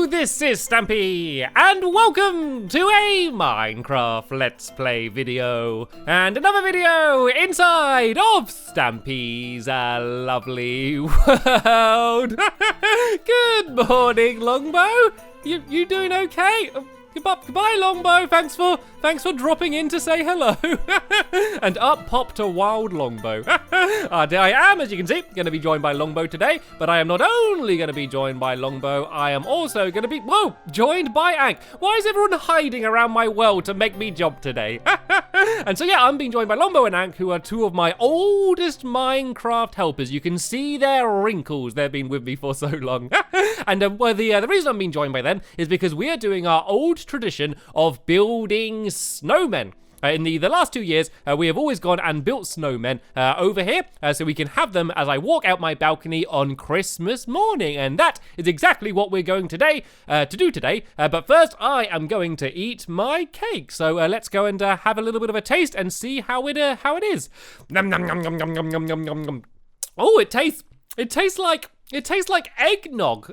this is Stampy, and welcome to a Minecraft Let's Play video, and another video inside of Stampy's lovely world. Good morning, Longbow. You doing okay? Goodbye, Longbow. Thanks for dropping in to say hello. And up popped a wild Longbow. I am, as you can see, going to be joined by Longbow today. But I am not only going to be joined by Longbow, I am also going to be, joined by Ank. Why is everyone hiding around my world to make me jump today? And so yeah, I'm being joined by Longbow and Ank, who are two of my oldest Minecraft helpers. You can see their wrinkles. They've been with me for so long. And the reason I'm being joined by them is because we are doing our old tradition of building snowmen. In the last 2 years, we have always gone and built snowmen over here, so we can have them as I walk out my balcony on Christmas morning. And that is exactly what we're going to do today. But first, I am going to eat my cake. So let's go and have a little bit of a taste and see how it is. Nom nom nom nom nom nom nom nom nom nom. Oh, it tastes like eggnog.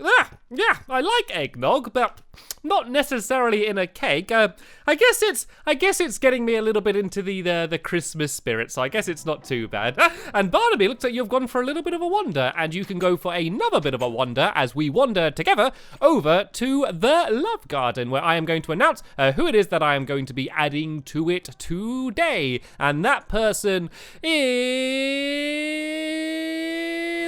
Yeah, I like eggnog, but not necessarily in a cake. I guess it's getting me a little bit into the Christmas spirit, so I guess it's not too bad. And Barnaby, looks like you've gone for a little bit of a wander, and you can go for another bit of a wander as we wander together over to the Love Garden, where I am going to announce who it is that I am going to be adding to it today. And that person is...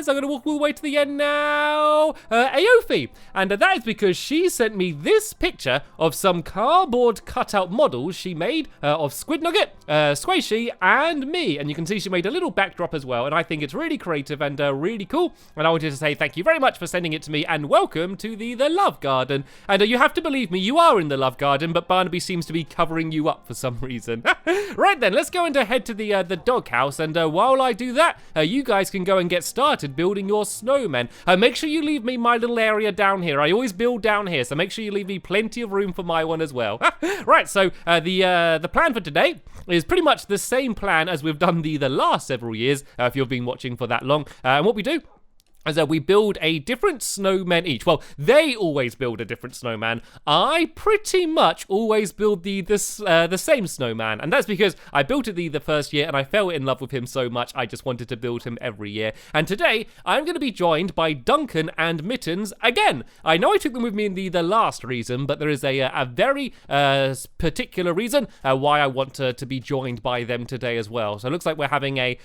I'm going to walk all the way to the end now. Aofi. And that is because she sent me this picture of some cardboard cutout models she made of Squid Nugget, Squishy, and me. And you can see she made a little backdrop as well. And I think it's really creative and really cool. And I wanted to say thank you very much for sending it to me and welcome to the Love Garden. And you have to believe me, you are in the Love Garden, but Barnaby seems to be covering you up for some reason. Right then, let's go and head to the doghouse. And while I do that, you guys can go and get started building your snowmen. Make sure you leave me my little area down here. I always build down here, so make sure you leave me plenty of room for my one as well. Right, so the plan for today is pretty much the same plan as we've done the last several years, if you've been watching for that long. And what we do is that we build a different snowman each. Well, they always build a different snowman. I pretty much always build the same snowman, and that's because I built it the first year and I fell in love with him so much I just wanted to build him every year. And today I'm going to be joined by Duncan and Mittens again. I know I took them with me in the last reason, but there is a very particular reason why I want to be joined by them today as well. So it looks like we're having a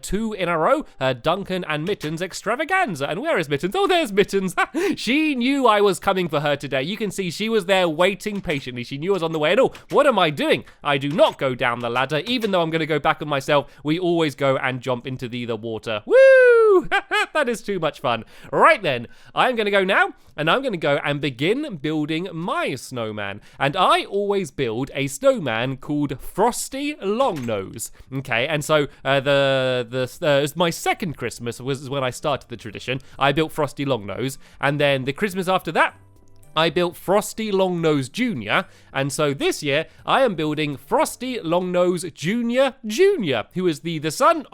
2 in a row, Duncan and Mittens extravaganza. And where is Mittens? Oh, there's Mittens. She knew I was coming for her today. You can see she was there waiting patiently. She knew I was on the way. And oh, what am I doing? I do not go down the ladder, even though I'm going to go back on myself. We always go and jump into the water. Woo! That is too much fun. Right then, I'm going to go now, and I'm going to go and begin building my snowman. And I always build a snowman called Frosty Longnose. Okay, and so my second Christmas was when I started the tradition. I built Frosty Longnose, and then the Christmas after that, I built Frosty Longnose Jr., and so this year, I am building Frosty Longnose Jr., who is the son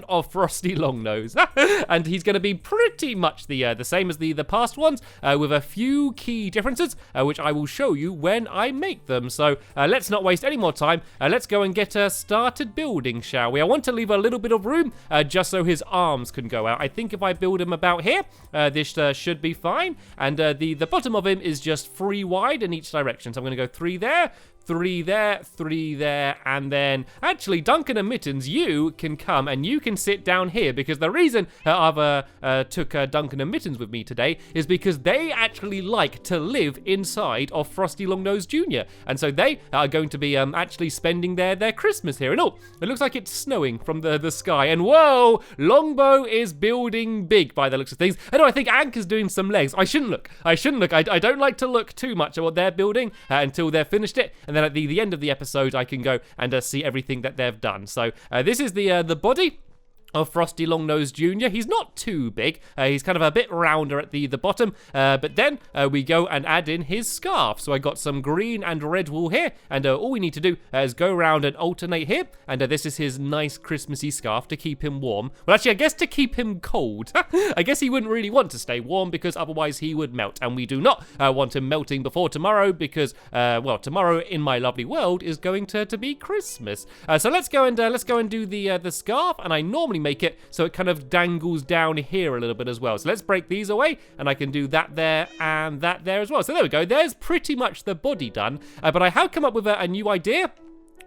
of Frosty Longnose. And he's going to be pretty much the same as the past ones, with a few key differences, which I will show you when I make them. So let's not waste any more time. Let's go and get started building, shall we? I want to leave a little bit of room, just so his arms can go out. I think if I build him about here, this should be fine. And the bottom of him is just 3 wide in each direction. So I'm going to go 3 there, 3 there, 3 there, and then actually Duncan and Mittens, you can come and you can sit down here, because the reason I've took Duncan and Mittens with me today is because they actually like to live inside of Frosty Longnose Jr. And so they are going to be actually spending their Christmas here. And oh, it looks like it's snowing from the sky. And whoa, Longbow is building big by the looks of things. And oh, I think Ank is doing some legs. I shouldn't look. I don't like to look too much at what they're building until they're finished it. And then at the end of the episode, I can go and see everything that they've done. So this is the body of Frosty Longnose Jr. He's not too big. He's kind of a bit rounder at the bottom. But then we go and add in his scarf. So I got some green and red wool here. And all we need to do is go around and alternate here. And this is his nice Christmassy scarf to keep him warm. Well, actually, I guess to keep him cold. I guess he wouldn't really want to stay warm because otherwise he would melt. And we do not want him melting before tomorrow because, well, tomorrow in my lovely world is going to be Christmas. So let's go and do the scarf. And I normally make it so it kind of dangles down here a little bit as well. So let's break these away, and I can do that there and that there as well. So there we go. There's pretty much the body done. But I have come up with a new idea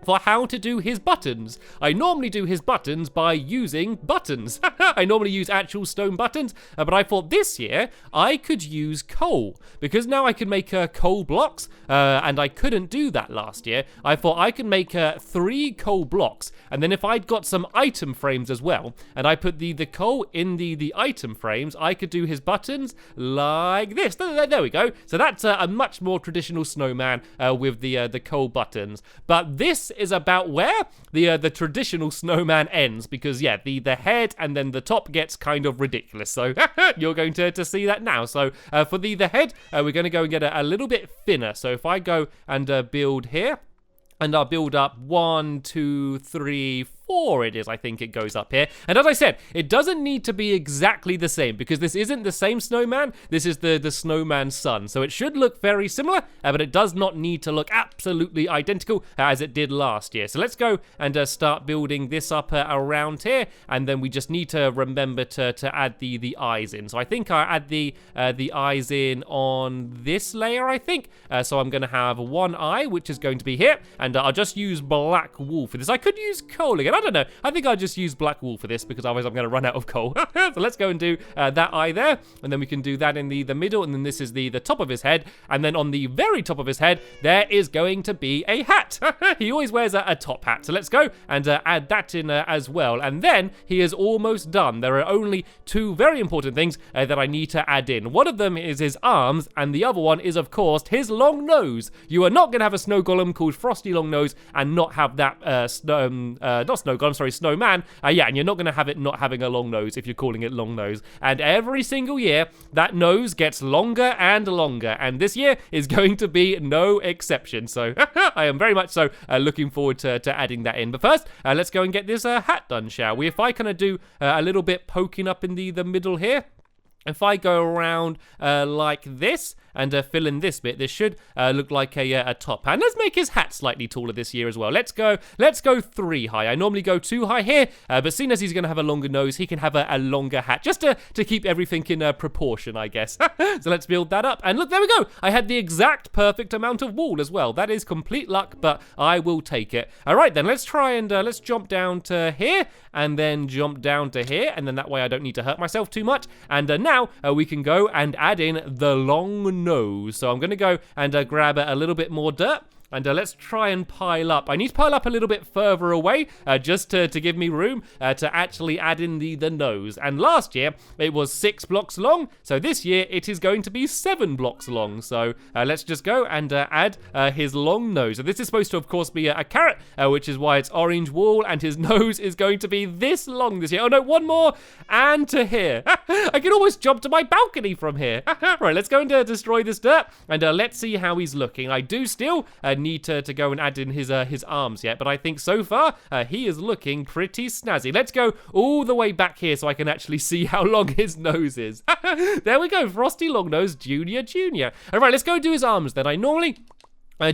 for how to do his buttons. I normally do his buttons by using buttons. I normally use actual stone buttons, but I thought this year I could use coal, because now I can make coal blocks, and I couldn't do that last year. I thought I could make 3 coal blocks, and then if I'd got some item frames as well, and I put the coal in the item frames, I could do his buttons like this. There we go. So that's a much more traditional snowman with the coal buttons. But this is about where the traditional snowman ends, because yeah, the head and then the top gets kind of ridiculous. So you're going to see that now. So for the head, we're going to go and get a little bit thinner. So if I go and build here, and I'll build up 1, 2, 3, 4 it is, I think it goes up here. And as I said, it doesn't need to be exactly the same, because this isn't the same snowman, this is the snowman's son. So it should look very similar, but it does not need to look absolutely identical as it did last year. So let's go and start building this up around here, and then we just need to remember to add the eyes in. So I think I add the eyes in on this layer, I think. So I'm going to have 1 eye, which is going to be here, and I'll just use black wool for this. I could use coal again. I don't know. I think I'll just use black wool for this because otherwise I'm going to run out of coal. So let's go and do that eye there. And then we can do that in the middle. And then this is the top of his head. And then on the very top of his head, there is going to be a hat. He always wears a top hat. So let's go and add that in as well. And then he is almost done. There are only 2 very important things that I need to add in. One of them is his arms. And the other one is, of course, his long nose. You are not going to have a snow golem called Frosty Longnose and not have that snowman. Yeah, and you're not going to have it not having a long nose if you're calling it long nose. And every single year, that nose gets longer and longer. And this year is going to be no exception. So I am very much so looking forward to adding that in. But first, let's go and get this hat done, shall we? If I kind of do a little bit poking up in the middle here, if I go around like this and fill in this bit, this should look like a top. And let's make his hat slightly taller this year as well. Let's go 3 high. I normally go 2 high here, but seeing as he's going to have a longer nose, he can have a longer hat, just to keep everything in proportion, I guess. So let's build that up. And look, there we go. I had the exact perfect amount of wool as well. That is complete luck, but I will take it. All right, then let's try and let's jump down to here and then jump down to here. And then that way I don't need to hurt myself too much. And now we can go and add in the long nose. So I'm going to go and grab a little bit more dirt. And let's try and pile up. I need to pile up a little bit further away just to give me room to actually add in the nose. And last year, it was 6 blocks long. So this year, it is going to be 7 blocks long. So let's just go and add his long nose. So this is supposed to, of course, be a carrot, which is why it's orange wool. And his nose is going to be this long this year. Oh, no, 1 more. And to here. I can almost jump to my balcony from here. Right, let's go and destroy this dirt. And let's see how he's looking. I do still need to go and add in his arms yet, but I think so far he is looking pretty snazzy. Let's go all the way back here so I can actually see how long his nose is. There we go, Frosty Longnose Jr. All right, let's go do his arms then. I normally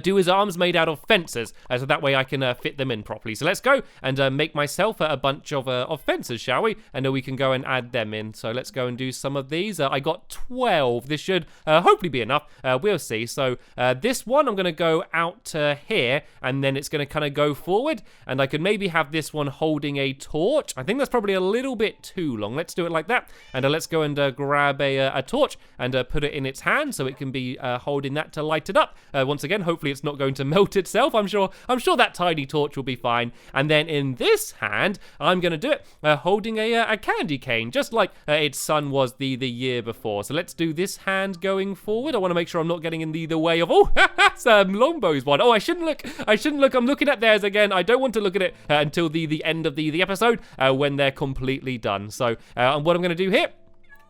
do his arms made out of fences, so that way I can fit them in properly. So let's go and make myself a bunch of fences, shall we? And then we can go and add them in. So let's go and do some of these. I got 12. This should hopefully be enough. We'll see. So this one, I'm going to go out to here, and then it's going to kind of go forward. And I could maybe have this one holding a torch. I think that's probably a little bit too long. Let's do it like that. And let's go and grab a torch and put it in its hand so it can be holding that to light it up. Once again, Hopefully it's not going to melt itself. I'm sure that tiny torch will be fine. And then in this hand, I'm going to do it holding a candy cane, just like its son was the year before. So let's do this hand going forward. I want to make sure I'm not getting in the way of, oh, some Longbow's one. Oh, I shouldn't look. I'm looking at theirs again. I don't want to look at it until the end of the episode when they're completely done. So what I'm going to do here,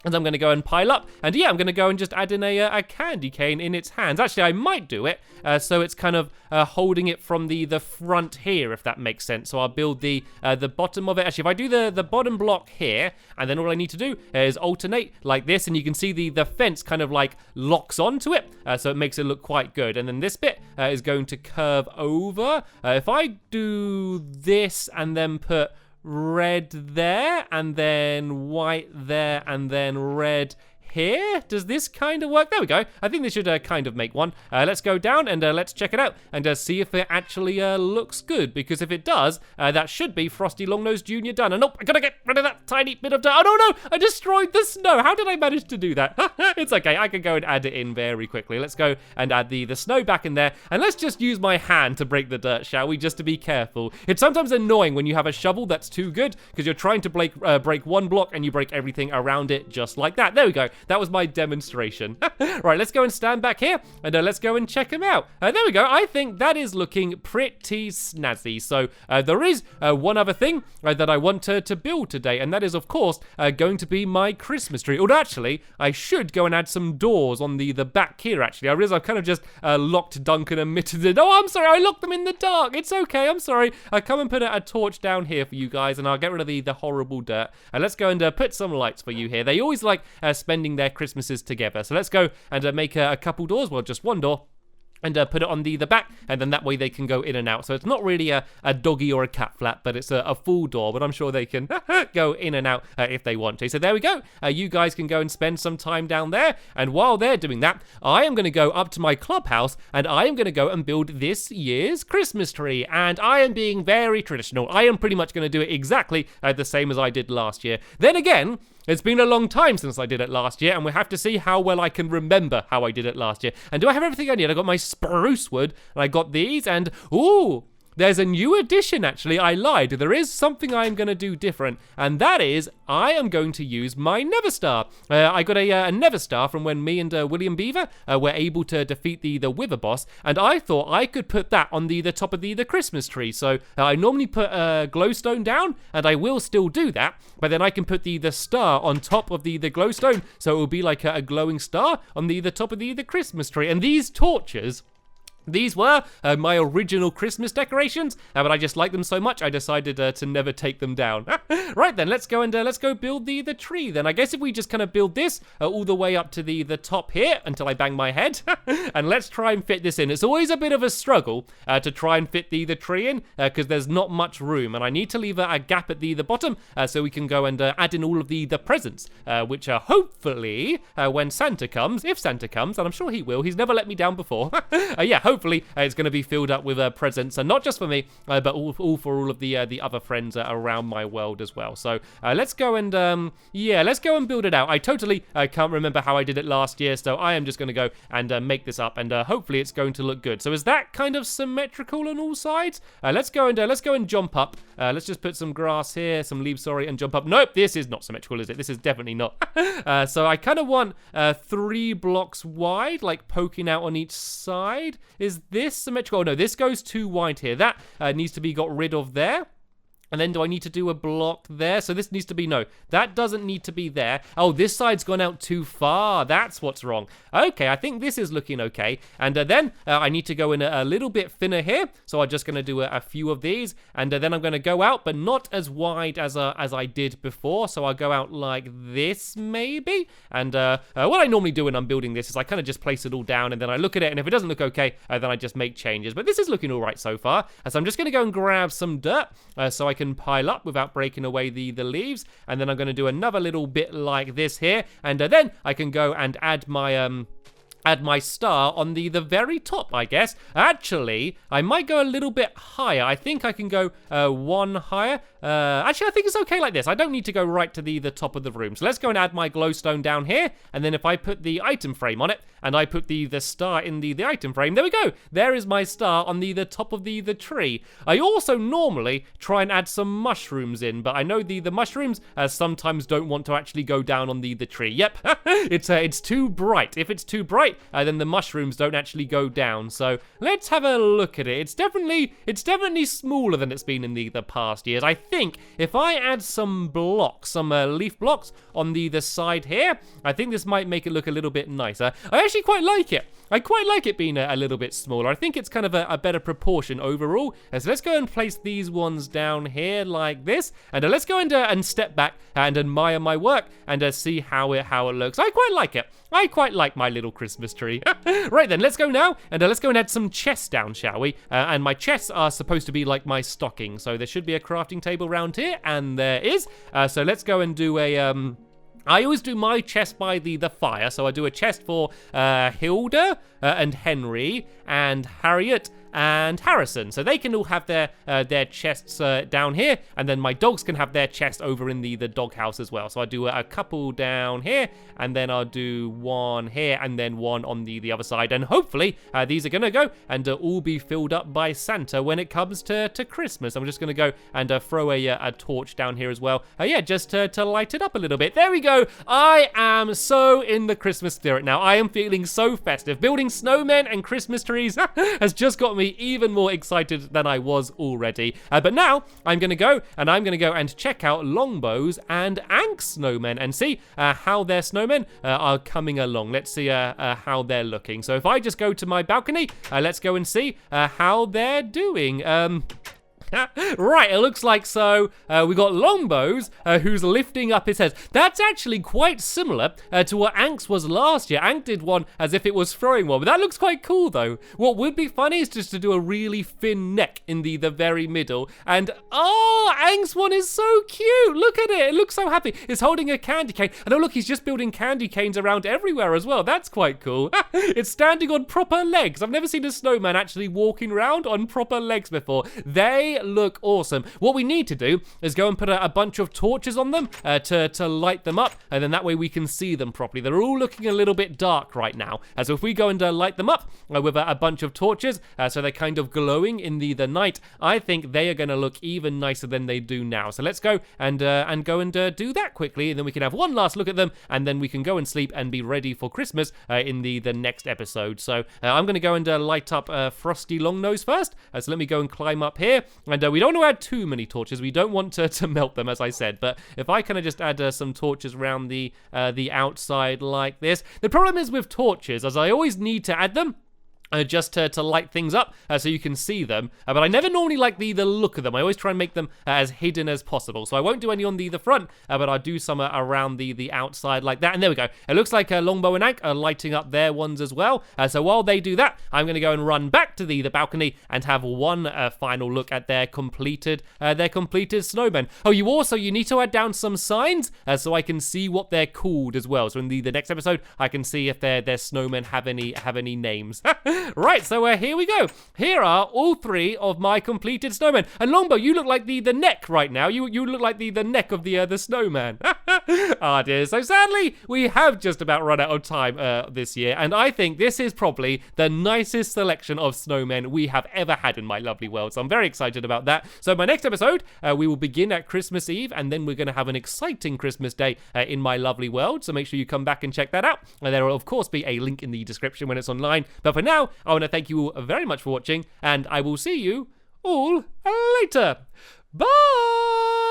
and I'm going to go and pile up. And yeah, I'm going to go and just add in a candy cane in its hands. Actually, I might do it so it's kind of holding it from the front here, if that makes sense. So I'll build the bottom of it. Actually, if I do the bottom block here, and then all I need to do is alternate like this, and you can see the fence kind of like locks onto it. So it makes it look quite good. And then this bit is going to curve over. If I do this and then put red there, and then white there, and then red here. Does this kind of work? There we go. I think this should kind of make one. Let's go down and let's check it out and see if it actually looks good, because if it does, that should be Frosty Longnose Jr. done. And nope, I gotta get rid of that tiny bit of dirt. Oh no, I destroyed the snow. How did I manage to do that? It's okay, I can go and add it in very quickly. Let's go and add the snow back in there, and let's just use my hand to break the dirt, shall we? Just to be careful. It's sometimes annoying when you have a shovel that's too good, because you're trying to break one block and you break everything around it just like that. There we go. That was my demonstration. Right, let's go and stand back here and let's go and check him out. There we go. I think that is looking pretty snazzy. So there is one other thing that I want to build today, and that is, of course, going to be my Christmas tree. Although, actually, I should go and add some doors on the back here, actually. I realize I've kind of just locked Duncan and Mittens in. Oh, I'm sorry. I locked them in the dark. It's okay. I'm sorry. I'll come and put a torch down here for you guys, and I'll get rid of the horrible dirt. And let's go and put some lights for you here. They always like spending their Christmases together. So let's go and make a couple doors. Well, just one door. And put it on the back, and then that way they can go in and out. So it's not really a doggy or a cat flap, but it's a full door, but I'm sure they can go in and out if they want to. So there we go. You guys can go and spend some time down there, and while they're doing that, I am going to go up to my clubhouse, and I am going to go and build this year's Christmas tree, and I am being very traditional. I am pretty much going to do it exactly the same as I did last year. Then again, it's been a long time since I did it last year, and we have to see how well I can remember how I did it last year. And do I have everything I need? I got my spruce wood, and I got these, and ooh, there's a new addition, actually. I lied. There is something I'm going to do different, and that is I am going to use my Never Star. I got a Never Star from when me and William Beaver were able to defeat the Wither boss, and I thought I could put that on the top of the Christmas tree. So I normally put a glowstone down, and I will still do that, but then I can put the star on top of the glowstone, so it will be like a glowing star on the top of the Christmas tree. And these torches, these were my original Christmas decorations, but I just like them so much I decided to never take them down. Right then, let's go build the tree then. I guess if we just kind of build this all the way up to the top here until I bang my head, and let's try and fit this in. It's always a bit of a struggle to try and fit the tree in because there's not much room, and I need to leave a gap at the bottom so we can go and add in all of the presents, which are hopefully when Santa comes, if Santa comes, and I'm sure he will. He's never let me down before. Yeah, hopefully it's going to be filled up with presents, and not just for me, but all for all of the other friends around my world as well. So let's go and let's go and build it out. I totally can't remember how I did it last year, so I am just going to go and make this up, and hopefully it's going to look good. So is that kind of symmetrical on all sides? Let's go and jump up. Let's just put some grass here, some leaves, sorry, and jump up. Nope, this is not symmetrical, is it? This is definitely not. So I kind of want 3 blocks wide, like poking out on each side. Is this symmetrical? Oh no, this goes too wide here. That needs to be got rid of there. And then do I need to do a block there? So this needs to be, no, that doesn't need to be there. Oh, this side's gone out too far. That's what's wrong. Okay, I think this is looking okay. And then I need to go in a little bit thinner here. So I'm just going to do a few of these. And then I'm going to go out, but not as wide as I did before. So I'll go out like this, maybe. And what I normally do when I'm building this is I kind of just place it all down, and then I look at it. And if it doesn't look okay, then I just make changes. But this is looking all right so far. So I'm just going to go and grab some dirt so I can pile up without breaking away the leaves, and then I'm going to do another little bit like this here, and then I can go and add my add my star on the very top, I guess. Actually, I might go a little bit higher. I think I can go one higher. Actually, I think it's okay like this. I don't need to go right to the top of the room. So let's go and add my glowstone down here. And then if I put the item frame on it, and I put the star in the item frame, there we go. There is my star on the top of the tree. I also normally try and add some mushrooms in, but I know the mushrooms sometimes don't want to actually go down on the tree. Yep, it's too bright. If it's too bright, then the mushrooms don't actually go down. So let's have a look at it. It's definitely smaller than it's been in the past years. I think if I add some blocks, some leaf blocks on the side here, I think this might make it look a little bit nicer. I actually quite like it. I quite like it being a little bit smaller. I think it's kind of a better proportion overall. So let's go and place these ones down here like this, and let's go and step back and admire my work and see how it looks. I quite like it. I quite like my little Christmas tree. Right then, let's go now, and let's go and add some chests down, shall we? And my chests are supposed to be like my stocking, so there should be a crafting table around here, and there is. So let's go and do a I always do my chest by the fire, so I do a chest for Hilda and Henry and Harriet and Harrison, so they can all have their chests down here, and then my dogs can have their chest over in the doghouse as well. So I do a couple down here, and then I'll do one here, and then one on the other side, and hopefully these are gonna go and all be filled up by Santa when it comes to Christmas. I'm just gonna go and throw a torch down here as well, yeah, just to light it up a little bit. There we go. I am so in the Christmas spirit now. I am feeling so festive. Building snowmen and Christmas trees has just got me even more excited than I was already. But now I'm gonna go and check out Longbow's and Ank's snowmen and see how their snowmen are coming along. Let's see how they're looking. So if I just go to my balcony, let's go and see how they're doing. Right, it looks like so. We got Longbow's, who's lifting up his head. That's actually quite similar to what Ank's was last year. Ank did one as if it was throwing one, but that looks quite cool though. What would be funny is just to do a really thin neck in the very middle. And Ank's one is so cute. Look at it. It looks so happy. It's holding a candy cane. And oh look, he's just building candy canes around everywhere as well. That's quite cool. It's standing on proper legs. I've never seen a snowman actually walking around on proper legs before. They look awesome. What we need to do is go and put a bunch of torches on them to light them up, and then that way we can see them properly. They're all looking a little bit dark right now, so if we go and light them up with a bunch of torches, so they're kind of glowing in the night, I think they are going to look even nicer than they do now. So let's go and do that quickly, and then we can have one last look at them, and then we can go and sleep and be ready for Christmas in the next episode. So I'm going to go and light up Frosty Longnose first. So let me go and climb up here. And we don't want to add too many torches. We don't want to melt them, as I said. But if I kind of just add some torches around the outside like this. The problem is with torches, as I always need to add them just to light things up so you can see them. But I never normally like the look of them. I always try and make them as hidden as possible. So I won't do any on the front, but I'll do some around the outside like that. And there we go. It looks like Longbow and Ank are lighting up their ones as well. So while they do that, I'm going to go and run back to the balcony and have one final look at their completed snowmen. Oh, you need to add down some signs so I can see what they're called as well. So in the next episode, I can see if their snowmen have any names. Right, so here we go. Here are all three of my completed snowmen. And Longbow, you look like the neck right now. You look like the neck of the snowman. Ah, dear. So sadly, we have just about run out of time this year, and I think this is probably the nicest selection of snowmen we have ever had in my lovely world. So I'm very excited about that. So my next episode, we will begin at Christmas Eve, and then we're going to have an exciting Christmas day in my lovely world. So make sure you come back and check that out. And there will, of course, be a link in the description when it's online. But for now, I want to thank you all very much for watching, and I will see you all later. Bye!